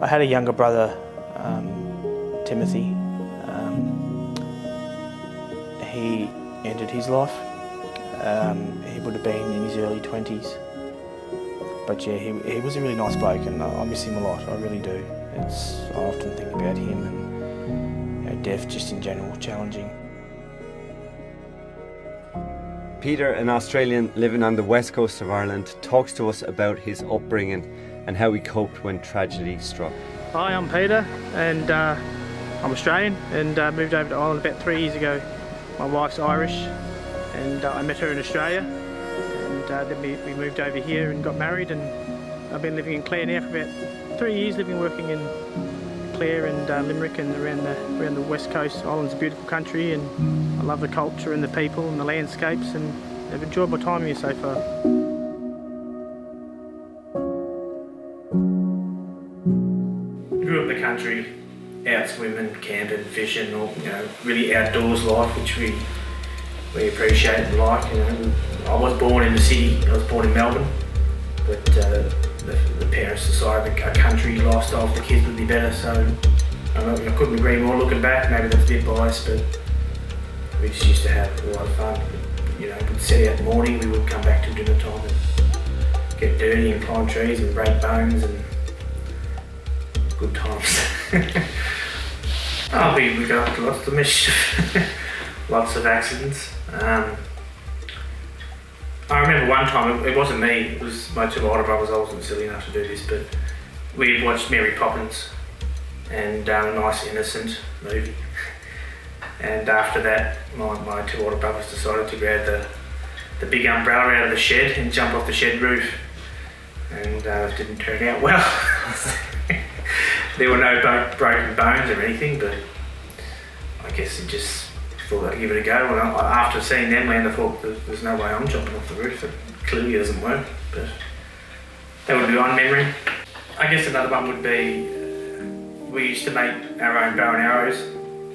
I had a younger brother, Timothy. He ended his life. He would have been in his early 20s. But yeah, he was a really nice bloke, and I miss him a lot, I really do. I often think about him, and death just in general, challenging. Peter, an Australian living on the west coast of Ireland, talks to us about his upbringing and how he coped when tragedy struck. Hi, I'm Peter, and I'm Australian, and moved over to Ireland about 3 years ago. My wife's Irish, and I met her in Australia, and then we moved over here and got married, and I've been living in Clare now for about 3 years, working in Clare and Limerick and around the west coast. Ireland's a beautiful country, and I love the culture and the people and the landscapes, and I've enjoyed my time here so far. Grew up in the country, out swimming, camping, fishing, or really outdoors life, which we appreciate and like. I was born in the city. I was born in Melbourne, but the parents decided a country lifestyle for the kids would be better. So I couldn't agree more. Looking back, maybe that's a bit biased, but we just used to have a lot of fun. We'd set out in the morning. We would come back till dinner time and get dirty and climb trees and break bones and good times. We got up to lots of mischief, lots of accidents. I remember one time, it wasn't me, it was my two older brothers. I wasn't silly enough to do this, but we had watched Mary Poppins and a nice innocent movie. And after that, my two older brothers decided to grab the big umbrella out of the shed and jump off the shed roof. And it didn't turn out well. There were no broken bones or anything, but I guess it just thought I'd give it a go. And after seeing them land, I thought there's no way I'm jumping off the roof. It clearly doesn't work, but that would be one memory. I guess another one would be, we used to make our own bow and arrows,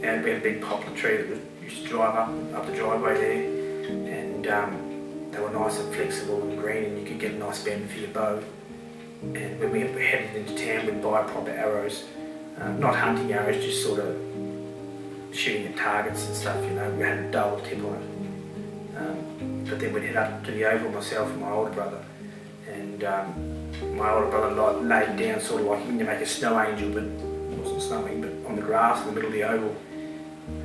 and we had a big poplar tree that we used to drive up the driveway there, and they were nice and flexible and green, and you could get a nice bend for your bow. And when we headed into town, we'd buy proper arrows, not hunting arrows, just sort of shooting at targets and stuff. We had a double tip on it. But then we'd head up to the oval, myself and my older brother, and my older brother laid down sort of like you make a snow angel, but it wasn't snowing, but on the grass in the middle of the oval.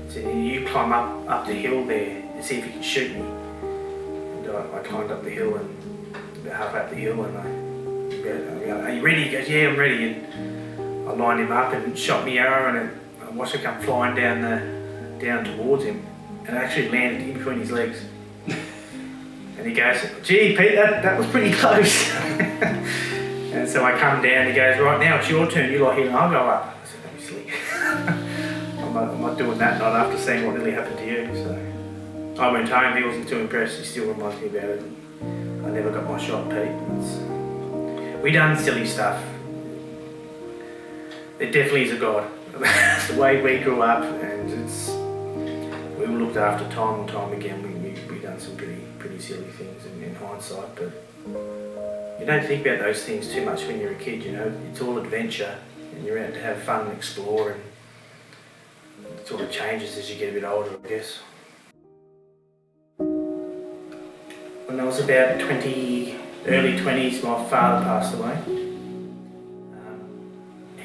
So you climb up the hill there and see if you can shoot me. And I climbed up the hill, and about halfway up the hill, and are you ready? He goes, yeah, I'm ready. And I lined him up and shot my arrow, and I watched it come flying down towards him, and it actually landed in between his legs. And he goes, gee, Pete, that was pretty close. And so I come down, he goes, right, now it's your turn, you lie here and I'll go up. I said, don't be silly. I'm not doing that, not after seeing what nearly happened to you. So I went home, he wasn't too impressed, he still reminds me about it. I never got my shot, Pete. We done silly stuff. There definitely is a God. That's the way we grew up, and we were looked after time and time again. We done some pretty silly things in hindsight, but you don't think about those things too much when you're a kid. It's all adventure, and you're out to have fun and explore, and it sort of changes as you get a bit older, I guess. When I was about early 20s, my father passed away.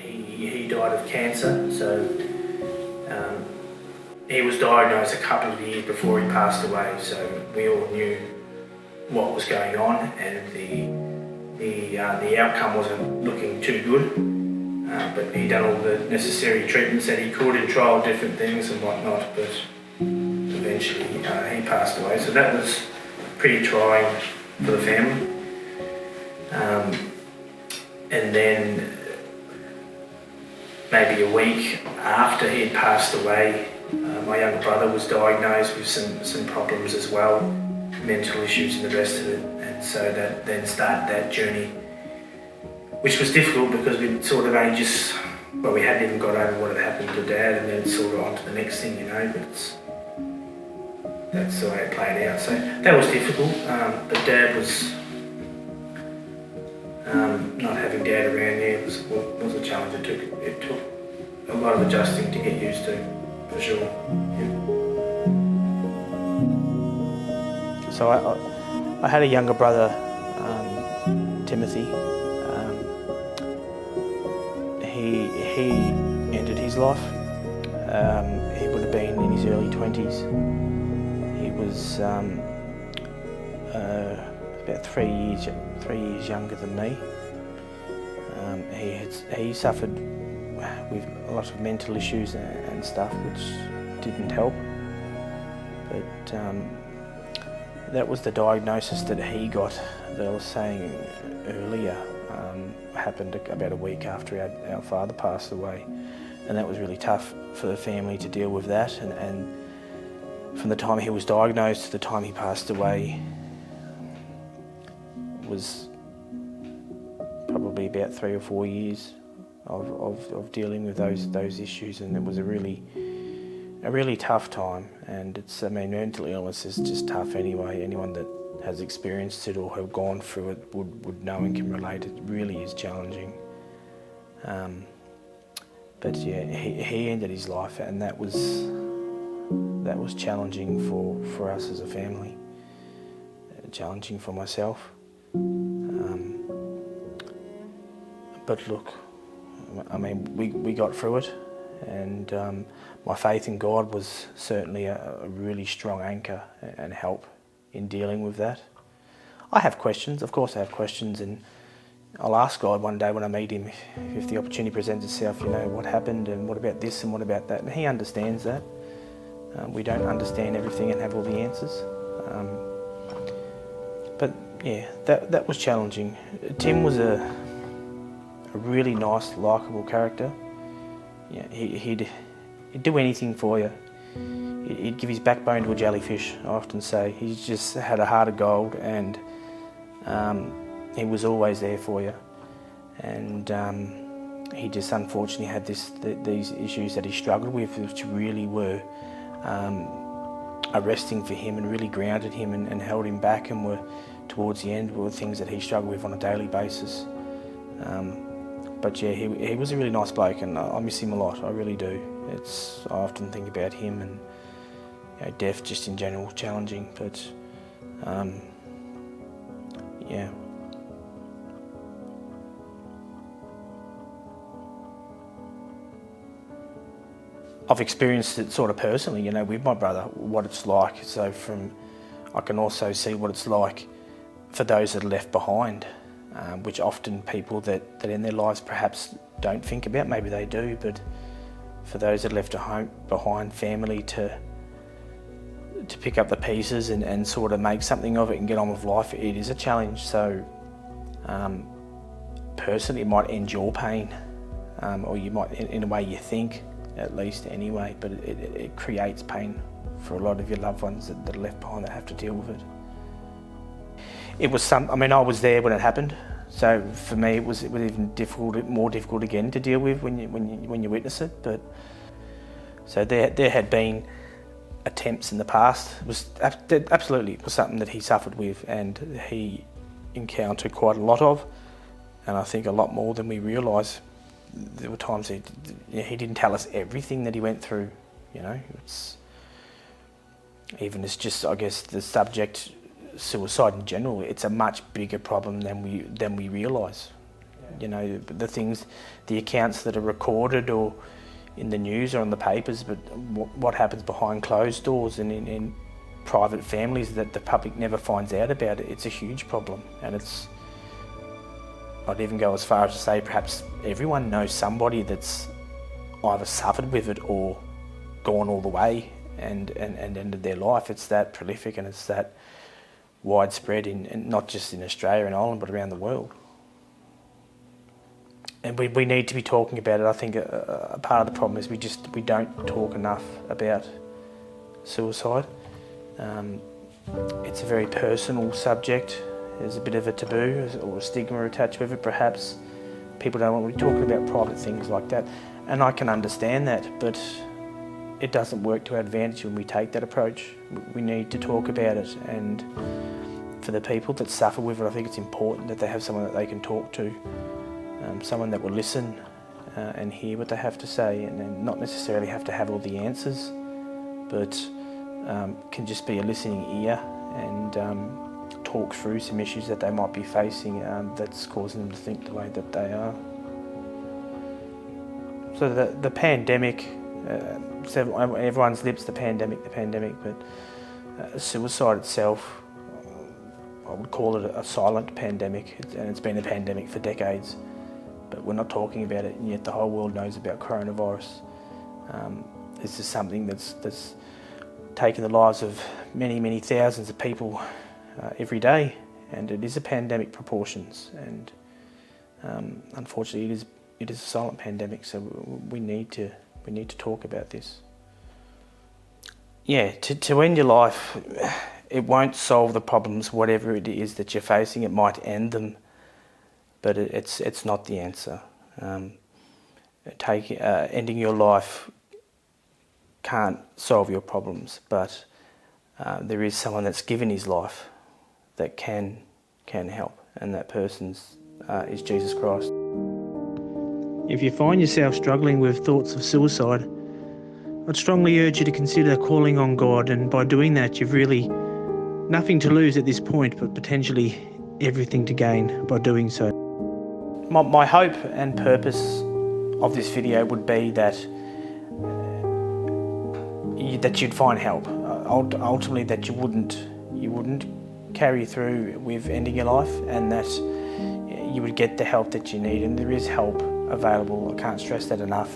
He died of cancer, so he was diagnosed a couple of years before he passed away, so we all knew what was going on, and the outcome wasn't looking too good, but he'd done all the necessary treatments that he could and tried different things and whatnot, but eventually he passed away, so that was pretty trying for the family. And then maybe a week after he had passed away, my younger brother was diagnosed with some problems as well, mental issues and the rest of it, and so that then started that journey, which was difficult because we'd sort of only we hadn't even got over what had happened to Dad, and then sort of on to the next thing, but that's the way it played out. So that was difficult, but Dad was Not having Dad around there was a challenge. It took a lot of adjusting to get used to, for sure. Yeah. So I had a younger brother, Timothy. He ended his life. He would have been in his early 20s. He was about 3 years younger than me. He suffered with a lot of mental issues and stuff, which didn't help. But that was the diagnosis that he got, that I was saying earlier, happened about a week after our father passed away. And that was really tough for the family to deal with that. And from the time he was diagnosed to the time he passed away was probably about 3 or 4 years of dealing with those issues, and it was a really tough time. And mental illness is just tough anyway. Anyone that has experienced it or have gone through it would know and can relate. It really is challenging. But yeah, he ended his life, and that was challenging for us as a family. Challenging for myself. But look, we got through it, and my faith in God was certainly a really strong anchor and help in dealing with that. I have questions, of course I have questions, and I'll ask God one day when I meet him, if the opportunity presents itself, what happened and what about this and what about that, and he understands that. We don't understand everything and have all the answers. But yeah, that was challenging. Tim was a really nice, likeable character. Yeah, he'd do anything for you. He'd give his backbone to a jellyfish, I often say. He just had a heart of gold, and he was always there for you. And he just unfortunately had these issues that he struggled with, which really were arresting for him and really grounded him and held him back, and were towards the end were things that he struggled with on a daily basis. But yeah, he was a really nice bloke, and I miss him a lot, I really do. I often think about him, and death just in general challenging, but yeah. I've experienced it sort of personally, with my brother, what it's like. So I can also see what it's like for those that are left behind, which often people that in their lives perhaps don't think about. Maybe they do, but for those that are left behind, family to pick up the pieces and sort of make something of it and get on with life, it is a challenge. So personally, it might end your pain, or you might, in a way you think, at least anyway, but it creates pain for a lot of your loved ones that are left behind that have to deal with it. It was I was there when it happened, so for me it was even more difficult again to deal with when you witness it. But so there had been attempts in the past. It was absolutely something that he suffered with, and he encountered quite a lot of, and I think a lot more than we realise. There were times he didn't tell us everything that he went through. It's even as just, I guess, the subject, suicide in general. It's a much bigger problem than we realise. Yeah. The accounts that are recorded or in the news or on the papers, but what happens behind closed doors and in private families that the public never finds out about. It's a huge problem, and I'd even go as far as to say perhaps everyone knows somebody that's either suffered with it or gone all the way and ended their life. It's that prolific, and it's that widespread, and not just in Australia and Ireland, but around the world. And we need to be talking about it. I think a part of the problem is we don't talk enough about suicide. It's a very personal subject. There's a bit of a taboo or a stigma attached with it, perhaps. People don't want to be talking about private things like that. And I can understand that, but it doesn't work to our advantage when we take that approach. We need to talk about it. And for the people that suffer with it, I think it's important that they have someone that they can talk to, someone that will listen and hear what they have to say, and then not necessarily have to have all the answers, but can just be a listening ear and talk through some issues that they might be facing that's causing them to think the way that they are. So the pandemic, everyone's lips, the pandemic, but suicide itself, I would call it a silent pandemic, and it's been a pandemic for decades, but we're not talking about it, and yet the whole world knows about coronavirus. This is something that's taken the lives of many thousands of people every day, and it is a pandemic proportions, and unfortunately it is a silent pandemic, so we need to talk about this. Yeah, to end your life, it won't solve the problems, whatever it is that you're facing. It might end them, but it's not the answer. Ending your life can't solve your problems, but there is someone that's given his life that can help, and that person is Jesus Christ. If you find yourself struggling with thoughts of suicide, I'd strongly urge you to consider calling on God, and by doing that you've really nothing to lose at this point, but potentially everything to gain by doing so. My hope and purpose of this video would be that you'd find help. Ultimately, that you wouldn't carry through with ending your life, and that you would get the help that you need. And there is help available. I can't stress that enough.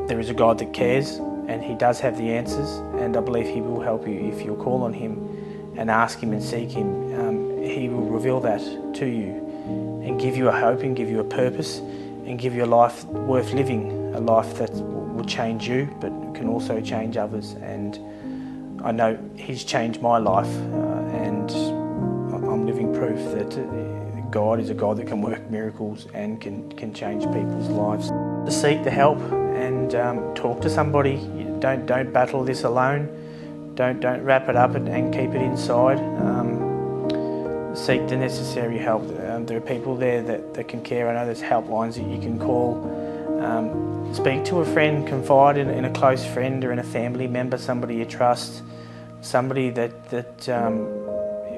There is a God that cares, and he does have the answers, and I believe he will help you if you'll call on him and ask him and seek him. He will reveal that to you and give you a hope and give you a purpose and give you a life worth living, a life that will change you but can also change others. And I know he's changed my life, and I'm living proof that God is a God that can work miracles and can change people's lives. Seek the help and talk to somebody. Don't battle this alone. Don't wrap it up and keep it inside. Seek the necessary help. There are people there that can care. I know there's helplines that you can call. Speak to a friend, confide in a close friend or in a family member, somebody you trust, somebody that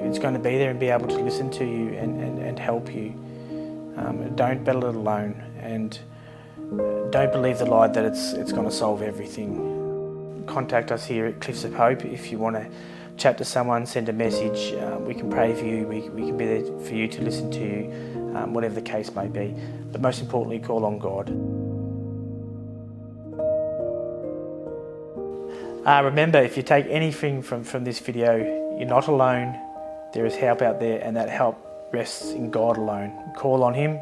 is going to be there and be able to listen to you and help you. Don't battle it alone, and don't believe the lie that it's going to solve everything. Contact us here at Cliffs of Hope if you want to chat to someone, send a message. We can pray for you, we can be there for you, to listen to you, whatever the case may be. But most importantly, call on God. Remember, if you take anything from this video, you're not alone. There is help out there, and that help rests in God alone. Call on him,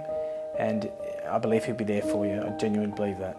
and I believe he'll be there for you. I genuinely believe that.